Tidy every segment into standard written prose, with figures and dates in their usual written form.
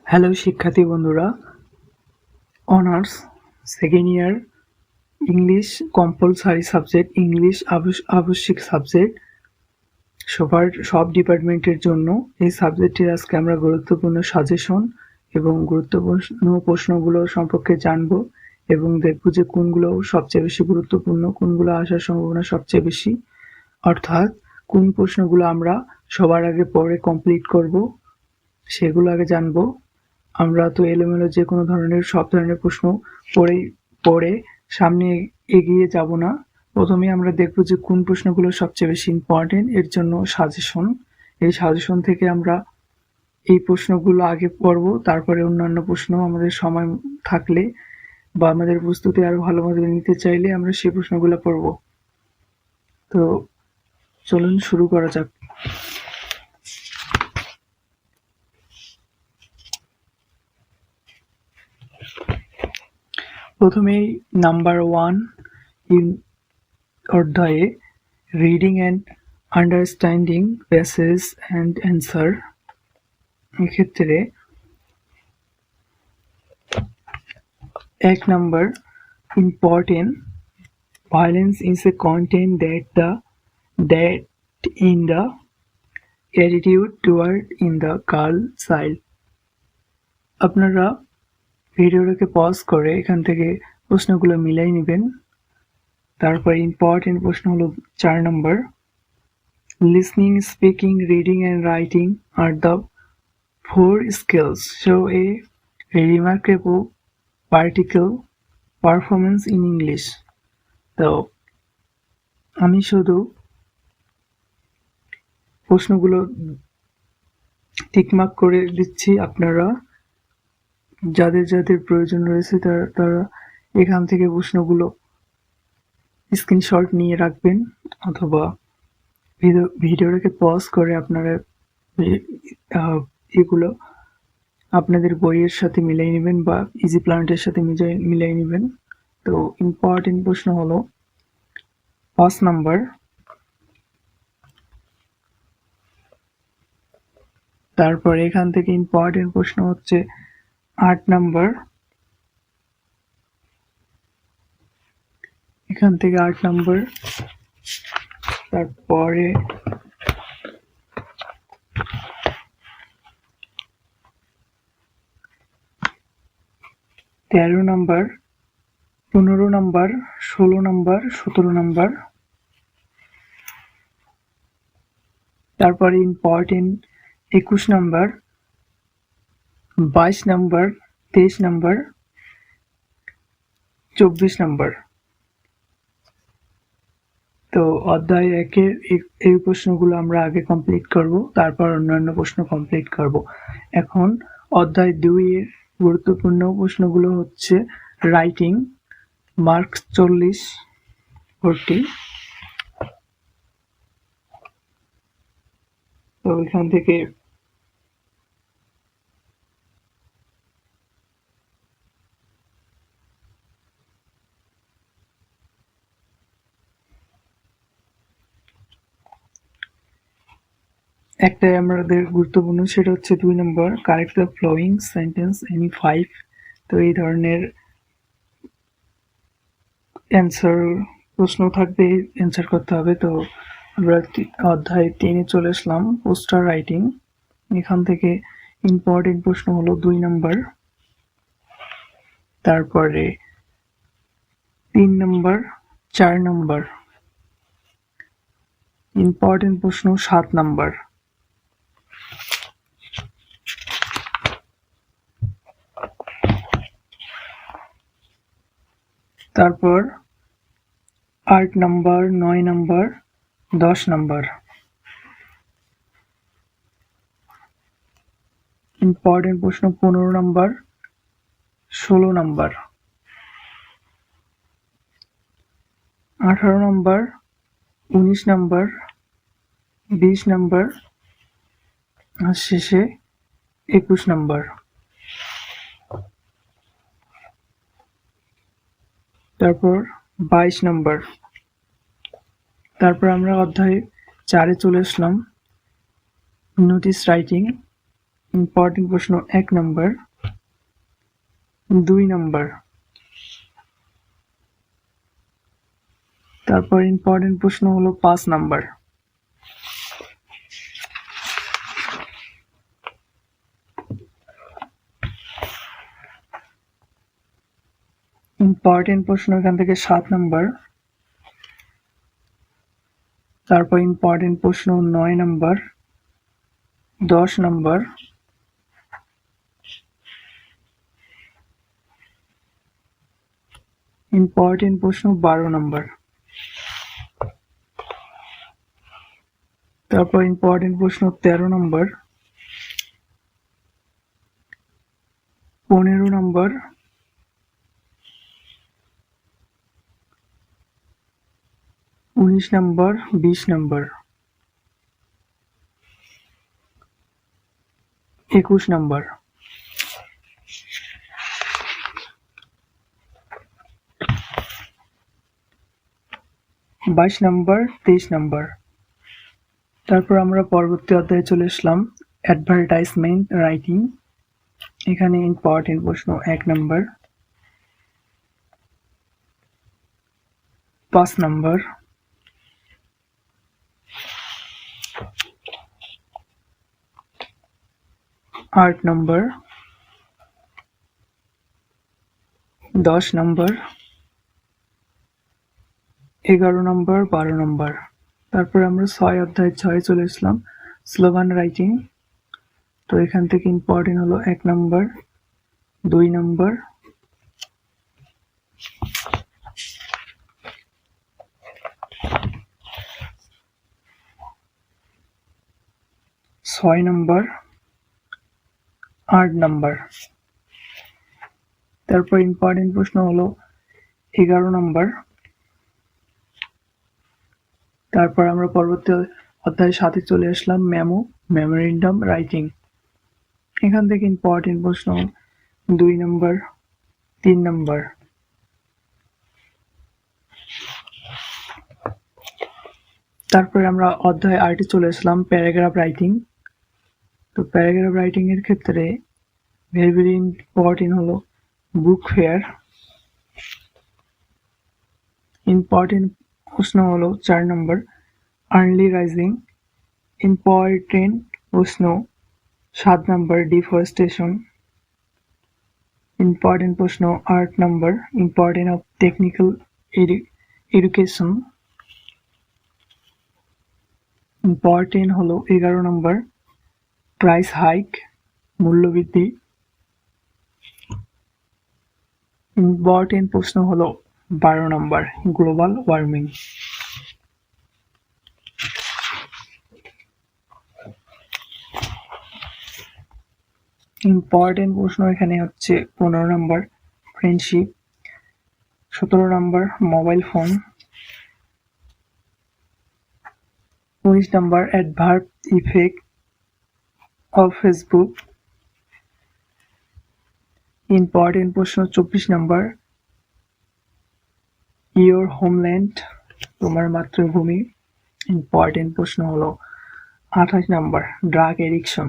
Hello শিক্ষার্থী বন্ধুরা, honours second year English compulsory subject, English আবশ্যিক সাবজেক্ট সব ডিপার্টমেন্টের জন্য এই সাবজেক্টের আজকে আমরা গুরুত্বপূর্ণ সাজেশন এবং গুরুত্বপূর্ণ প্রশ্নগুলো সম্পর্কে জানবো এবং দেখব যে কোনগুলো সবচেয়ে বেশি গুরুত্বপূর্ণ, কোনগুলো আসার সম্ভাবনা সবচেয়ে বেশি, অর্থাৎ কোন প্রশ্নগুলো আমরা সবার আগে পড়ে কমপ্লিট করব সেগুলো আগে জানবো। আমরা তো এলোমেলো যে কোনো ধরনের সব ধরনের প্রশ্ন পড়ে সামনে এগিয়ে যাব না। প্রথমে আমরা দেখব যে কোন প্রশ্নগুলো সবচেয়ে বেশি ইম্পর্টেন্ট, এর জন্য সাজেশন। এই সাজেশন থেকে আমরা এই প্রশ্নগুলো আগে পড়ব, তারপরে অন্যান্য প্রশ্ন আমাদের সময় থাকলে বা আমাদের প্রস্তুতি আরো ভালোভাবে নিতে চাইলে আমরা সেই প্রশ্নগুলো পড়ব। তো চলুন শুরু করা যাক। প্রথমেই নাম্বার 1 অধ্যায়ে reading and understanding passage and answer, এক্ষেত্রে 1 number important violence is a content that in the attitude toward in the girl child। আপনারা ভিডিওটাকে পজ করে এখান থেকে প্রশ্নগুলো মিলাই নেবেন। তারপর ইম্পর্টেন্ট প্রশ্ন হলো 4 নম্বর, listening, speaking, reading and writing are the 4 skills show a remarkable particle performance in English। তো আমি শুধু প্রশ্নগুলো টিকমার্ক করে দিচ্ছি, আপনারা যাদের যাদের প্রয়োজন রয়েছে তারা এখান থেকে প্রশ্নগুলো স্ক্রিনশট নিয়ে রাখবেন, অথবা ভিডিওটাকে পজ করে আপনারা এগুলো আপনাদের বইয়ের সাথে মিলাই নেবেন বা ইজি প্ল্যানেটের সাথে মিলাই নেবেন। তো ইম্পর্টেন্ট প্রশ্ন হলো 5 নাম্বার, তারপর এখান থেকে ইম্পর্টেন্ট প্রশ্ন হচ্ছে 8 নাম্বার, এখান থেকে 8 নাম্বার, তারপরে 13 নাম্বার, 15 নাম্বার, 16 নাম্বার, 17 নাম্বার, তারপরে important 21 number, 22 number, 23 number, 24 number. তো অধ্যায় 1-এর এই প্রশ্নগুলো আমরা আগে কমপ্লিট করব, তারপর অন্যান্য প্রশ্ন কমপ্লিট করব। এখন অধ্যায় 2-এর গুরুত্বপূর্ণ প্রশ্নগুলো হচ্ছে রাইটিং, মার্কস 40। তো এখান থেকে একটাই আমাদের গুরুত্বপূর্ণ, সেটা হচ্ছে 2 নম্বর, correct the following sentence any 5। তো এই ধরনের অ্যান্সার প্রশ্ন থাকবে, অ্যান্সার করতে হবে। তো আমরা অধ্যায় 3-এ চলে আসলাম, পোস্টার রাইটিং। এখান থেকে ইম্পর্টেন্ট প্রশ্ন হলো 2 নম্বর, তারপরে 3 নম্বর, 4 নম্বর, ইম্পর্টেন্ট প্রশ্ন 7 নম্বর, তারপর 8 নম্বর, 9 নম্বর, 10 নম্বর, ইম্পর্টেন্ট প্রশ্ন 15 নম্বর, 16 নম্বর, 18 নম্বর, 19 নম্বর, 20 নম্বর, আর শেষে 21 নম্বর। তারপর 22 নম্বর। তারপর আমরা অধ্যায় 4-এ চলে আসলাম, নোটিস রাইটিং। ইম্পর্টেন্ট প্রশ্ন 1 নম্বর, 2 নম্বর। তারপর ইম্পর্টেন্ট প্রশ্ন হলো 5 নম্বর। ইম্পর্টেন্ট প্রশ্ন এখান থেকে 7 নম্বর। তারপর ইম্পর্টেন্ট প্রশ্ন 9 নম্বর, 10 নম্বর, ইম্পর্টেন্ট প্রশ্ন 12 নম্বর। তারপর ইম্পর্টেন্ট প্রশ্ন 13 নম্বর, 15 নম্বর, 19 নম্বর, 20 নম্বর, 21 নম্বর। 22 নম্বর, 23 নম্বর। তারপর আমরা পরবর্তী অধ্যায়ে চলে আসলাম, অ্যাডভার্টাইজমেন্ট রাইটিং। এখানে ইম্পর্টেন্ট প্রশ্ন 1 নম্বর, 5 নম্বর, 8 নম্বর, 10 নম্বর, 11 নম্বর, 12 নম্বর। তারপর আমরা 6 অধ্যায় 6 চলে আসলাম, স্লোগান রাইটিং। তো এখান থেকে ইম্পর্টেন্ট হলো 1 নম্বর, 2 নম্বর, 6 নম্বর, 8 নম্বর। তারপর ইম্পর্টেন্ট প্রশ্ন হলো 11 নম্বর। তারপর আমরা পরবর্তী অধ্যায়ের সাথে চলে আসলাম, মেমোরেন্ডাম রাইটিং। এখান থেকে ইম্পর্টেন্ট প্রশ্ন 2 নম্বর, 3 নম্বর। তারপরে আমরা অধ্যায় 8 চলে আসলাম, প্যারাগ্রাফ রাইটিং। তো প্যারাগ্রাফ রাইটিং এর ক্ষেত্রে ভেরি ভেরি ইম্পর্টেন্ট হলো বুক ফেয়ার। ইম্পর্টেন্ট প্রশ্ন হলো 4 নম্বর, আর্লি রাইজিং। ইম্পর্টেন্ট প্রশ্ন 7 নম্বর, ডিফরেস্টেশন। ইম্পর্টেন্ট প্রশ্ন 8 নম্বর, important of technical education. Important হলো 11 নম্বর, প্রাইস হাইক, মূল্যবৃদ্ধি। ইম্পর্টেন্ট প্রশ্ন হলো 12 নম্বর, গ্লোবাল ওয়ার্মিং। ইম্পর্টেন্ট প্রশ্ন এখানে হচ্ছে 15 নম্বর, ফ্রেন্ডশিপ। 17 নম্বর, মোবাইল ফোন। 19 নম্বর, adverse effect of Facebook. Important প্রশ্ন 24 নম্বর, ইয়োর হোমল্যান্ড, তোমার মাতৃভূমি। ইম্পর্টেন্ট প্রশ্ন হলো 28 নম্বর, ড্রাগ এডিকশন।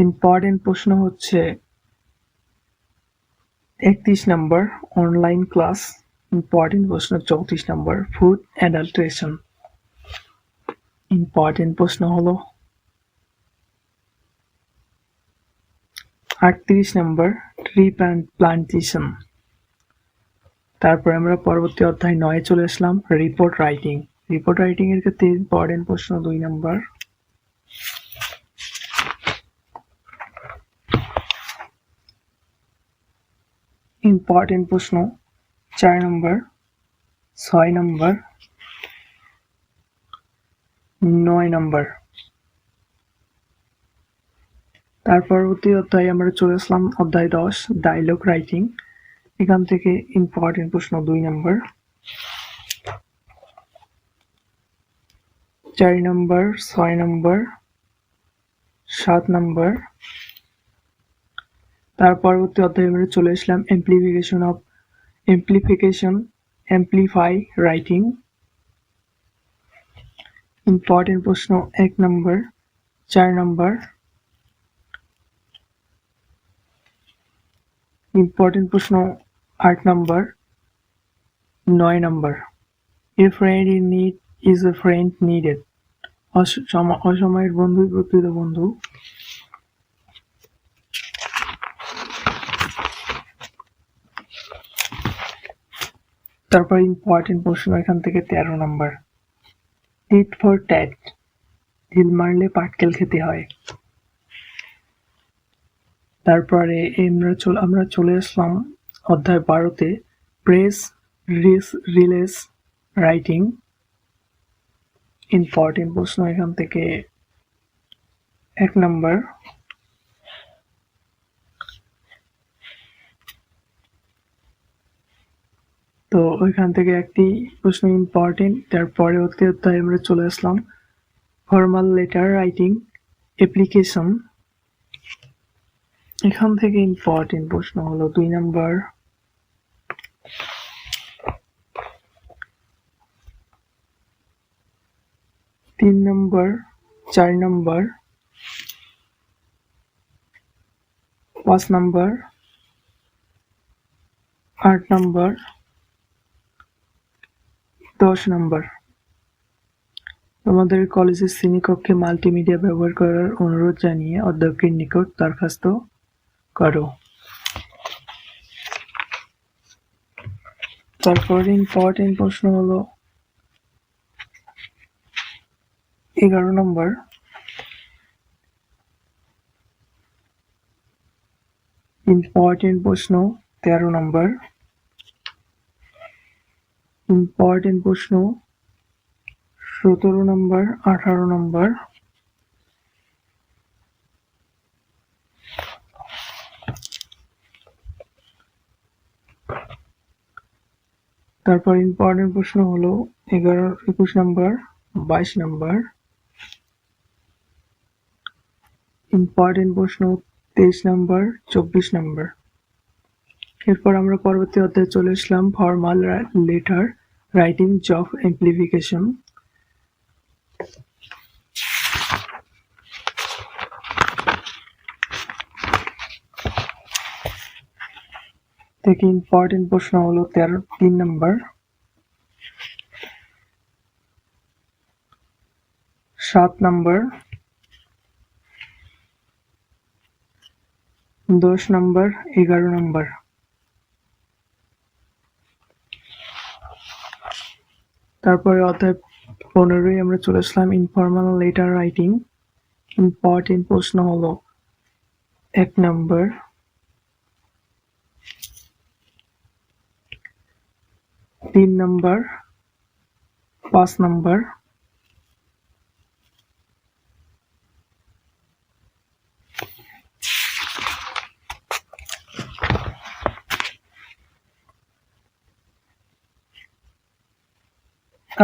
ইম্পর্টেন্ট প্রশ্ন হচ্ছে 31 নম্বর, অনলাইন ক্লাস। ইম্পর্টেন্ট প্রশ্ন 34 নম্বর, ফুড অ্যাডাল্ট্রেশন। ইম্পর্টেন্ট প্রশ্ন হলো 38 নম্বর, ট্রি প্লান্টেশন। তারপর আমরা পরবর্তী অধ্যায় 9 চলে আসলাম, রিপোর্ট রাইটিং। রিপোর্ট রাইটিং এর ক্ষেত্রে ইম্পর্টেন্ট প্রশ্ন 2 নম্বর। ইম্পর্টেন্ট প্রশ্ন 4 নম্বর, 6 নম্বর, 9 নম্বর। তার পরবর্তী অধ্যায়ে আমরা চলে আসলাম অধ্যায় 10, ডায়লগ রাইটিং। এখান থেকে ইম্পর্টেন্ট প্রশ্ন 2 নম্বর, 4 নম্বর, 6 নম্বর, 7 নম্বর। তার পরবর্তী অধ্যায়ে আমরা চলে আসলাম অ্যাম্প্লিফাই রাইটিং। ইম্পর্টেন্ট প্রশ্ন 1 নম্বর, 4 নম্বর। ইম্পর্টেন্ট প্রশ্ন 8 নম্বর, 9 নম্বর। A friend in need is a friend needed. অসময়ের বন্ধুই প্রকৃত বন্ধু। তারপর ইম্পর্টেন্ট প্রশ্ন এখান থেকে 13 নম্বর, টিট ফর ট্যাট, ঢিল মারলে পাটকেল খেতে হয়। তারপরে আমরা চলে আসলাম অধ্যায় 12-তে, প্রেস রিলেস রাইটিং। ইম্পর্টেন্ট প্রশ্ন এখান থেকে 1 নম্বর, তো ওইখান থেকে একটি প্রশ্ন ইম্পর্টেন্ট। তারপরে অধ্যায় আমরা চলে আসলাম ফর্মাল লেটার রাইটিং অ্যাপ্লিকেশন। এখান থেকে ইম্পর্টেন্ট প্রশ্ন হলো 2 নম্বর, 3 নম্বর, 4 নম্বর, 5 নম্বর, 8 নম্বর, 10 নম্বর। তোমাদের কলেজের শ্রেণীকক্ষে মাল্টিমিডিয়া ব্যবহার করার অনুরোধ জানিয়ে অধ্যক্ষের নিকট দরখাস্ত করো। তারপরে ইম্পর্টেন্ট প্রশ্ন হলো 11 নম্বর, ইম্পর্টেন্ট প্রশ্ন 13 নম্বর, ইম্পর্টেন্ট প্রশ্ন 17 নম্বর, 18 নম্বর। তারপর ইম্পর্টেন্ট প্রশ্ন হলো 21 নম্বর, 22 নম্বর। ইম্পর্টেন্ট প্রশ্ন 23 নম্বর, 24 নম্বর। এরপর আমরা পরবর্তী অধ্যায়ে চলে আসলাম formal letter writing job application. থেকে ইম্পর্টেন্ট প্রশ্ন হলো 3 নম্বর, 7 নম্বর, 10 নম্বর, 11 নম্বর। তারপরে অধ্যায় 15 আমরা চলে আসলাম ইনফর্মাল লেটার রাইটিং। ইম্পর্টেন্ট প্রশ্ন হলো 1 নম্বর, 3 নম্বর, 5 নম্বর,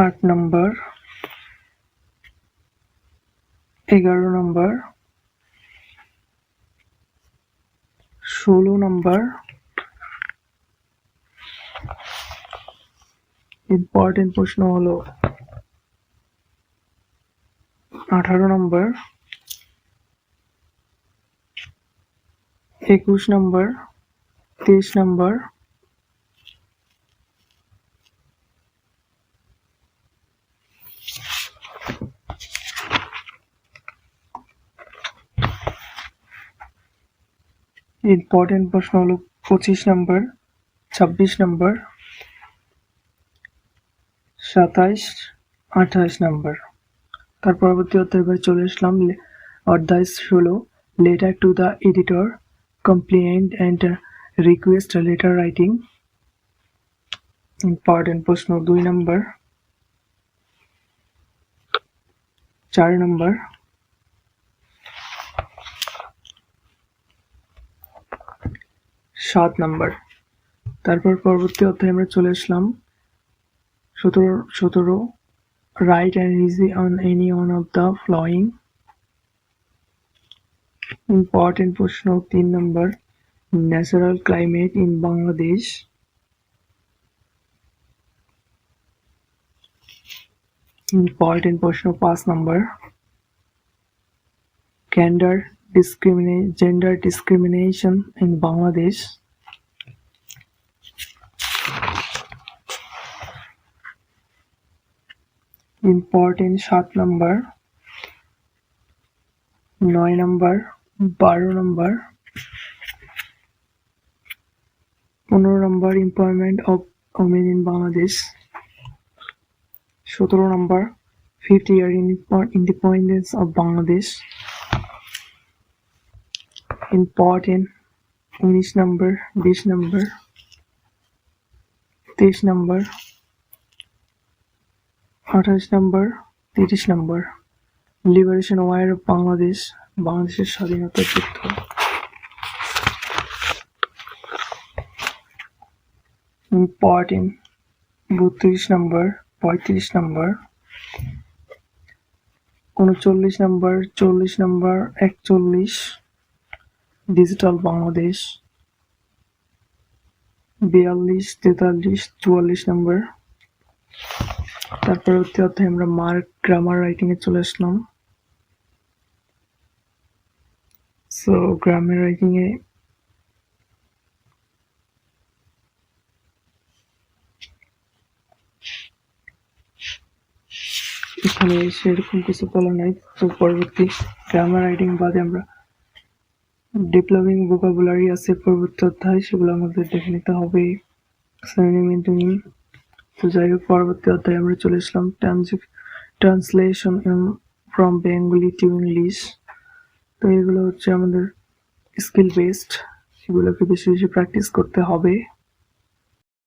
8 নম্বর, 11 নম্বর, 16 নম্বর। ইম্পর্টেন্ট প্রশ্ন হলো 18 নম্বর, 21 নম্বর, 23 নম্বর। ইম্পর্টেন্ট প্রশ্ন হলো 25 নম্বর, 26 নম্বর, 27, 28 নম্বর। তার পরবর্তী অধ্যায় চলে আসলাম অধ্যায় 16 letter to the editor complaint and request letter writing. Important প্রশ্ন 2 নম্বর, 4 নম্বর, 7 নম্বর। তারপর পরবর্তী অধ্যায়ে আমরা চলে আসলাম 17 write and essay on any one of the following. Important প্রশ্ন 3 নম্বর, natural climate in Bangladesh. Important প্রশ্ন 5 নম্বর, gender discrimination in Bangladesh. Important 7 নম্বর, 9 নম্বর, 12 নম্বর, 15 নম্বর, employment of women in Bangladesh. 17 নম্বর, 50-year independence of Bangladesh. Important 19 নম্বর, 20 নম্বর, 23 নম্বর, 28 নম্বর, 30 নম্বর, লিবারেশন ওয়ার অফ বাংলাদেশ, বাংলাদেশের স্বাধীনতা যুদ্ধ। ইম্পর্টেন্ট 32 নম্বর, 35 নম্বর, 39 নম্বর, 40 নম্বর, 41, ডিজিটাল বাংলাদেশ। 42, 43, 44 নম্বর। তারপর অধ্যায়ে আমরা গ্রামার রাইটিং এ চলে আসলাম। সো গ্রামার রাইটিং এ এখানে সেরকম কিছু বলা নাই। তো পরবর্তী গ্রামার রাইটিং বাদে আমরা ডেভেলপিং ভোকাবুলারি আছে পরবর্তী অধ্যায়, সেগুলো আমাদের দেখে নিতে হবে। Synonym antonym. তো যাই হোক, পরবর্তী অধ্যায়ে আমরা চলে আসলাম translation from Bengali to English. তো এগুলো হচ্ছে আমাদের স্কিল বেসড, সেগুলোকে বেশি বেশি প্র্যাকটিস করতে হবে।